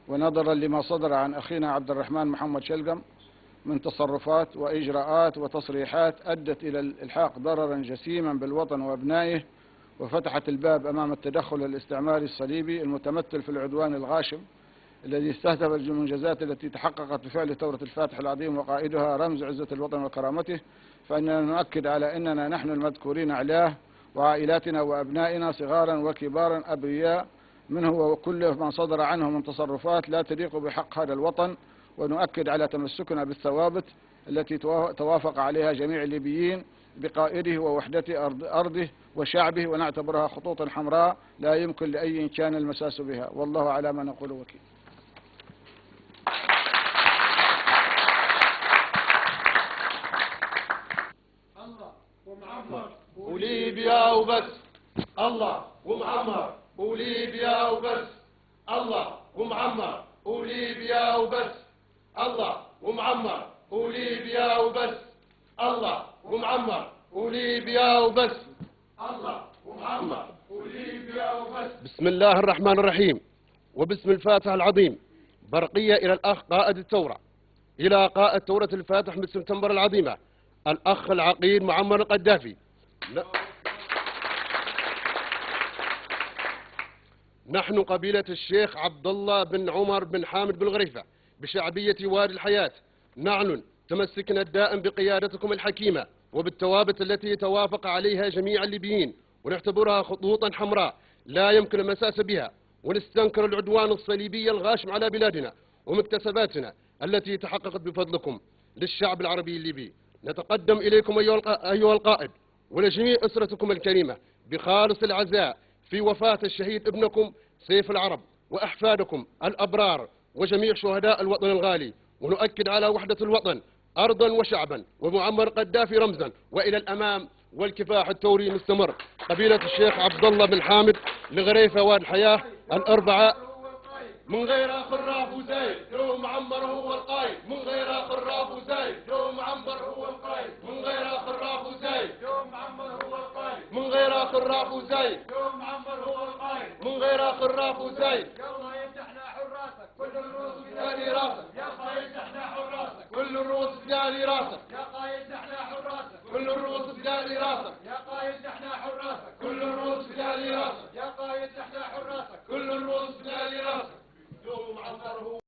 ونظرا لما صدر عن أخينا عبد الرحمن محمد شلقم من تصرفات وإجراءات وتصريحات أدت إلى الإلحاق ضررا جسيما بالوطن وأبنائه، وفتحت الباب أمام التدخل الاستعماري الصليبي المتمثل في العدوان الغاشم الذي استهدف المنجزات التي تحققت بفعل ثورة الفاتح العظيم وقائدها رمز عزة الوطن وكرامته. فإننا نؤكد على أننا نحن المذكورين علاه وعائلاتنا وأبنائنا صغارا وكبارا أبرياء منه وكل ما صدر عنه من تصرفات لا تليق بحق هذا الوطن، ونؤكد على تمسكنا بالثوابت التي توافق عليها جميع الليبيين بقائده ووحدة أرضه وشعبه، ونعتبرها خطوطا حمراء لا يمكن لأي كان المساس بها، والله على ما نقول وكيل. الله ومعمر وليبيا وبس، الله ومعمر وليبيا وبس، الله ومعمر وليبيا وبس، الله ومعمر وليبيا وبس، الله ومعمر وليبيا وبس، الله ومعمر وليبيا وبس. بسم الله الرحمن الرحيم، وباسم الفاتح العظيم، برقية إلى الأخ قائد الثورة، إلى قائد ثورة الفاتح من سبتمبر العظيمة الأخ العقيد معمر القذافي. نحن قبيلة الشيخ عبد الله بن عمر بن حامد بالغريفة بشعبية وادي الحياة نعلن تمسكنا الدائم بقيادتكم الحكيمة وبالثوابت التي توافق عليها جميع الليبيين، ونعتبرها خطوطا حمراء لا يمكن المساس بها، ونستنكر العدوان الصليبي الغاشم على بلادنا ومكتسباتنا التي تحققت بفضلكم للشعب العربي الليبي. نتقدم إليكم أيها القائد ولجميع أسرتكم الكريمة بخالص العزاء في وفاة الشهيد ابنكم سيف العرب وأحفادكم الأبرار وجميع شهداء الوطن الغالي، ونؤكد على وحدة الوطن أرضا وشعبا ومعمر القذافي رمزا وإلى الأمام، والكفاح الثوري مستمر. قبيلة الشيخ عبد الله بن حامد لغريفة وادي الحياة الأربعة. من غير خراف وزايد لو معمر هو القايد، من غير خراف وزايد لو معمر هو القايد، من غير خراف وزايد لو معمر هو القايد، من غير خراف وزايد لو معمر هو القايد، من غير خراف وزايد. يلا يفتحنا حراسك كل الروس بدالي راسك، يا قايد احنا حراسك كل الروس بدالي راسك، يا قايد احنا حراسك كل الروس بدالي راسك، يا قايد احنا حراسك كل الروس بدالي راسك، يا قايد احنا حراسك كل الروس بدالي راسك. يوم عمره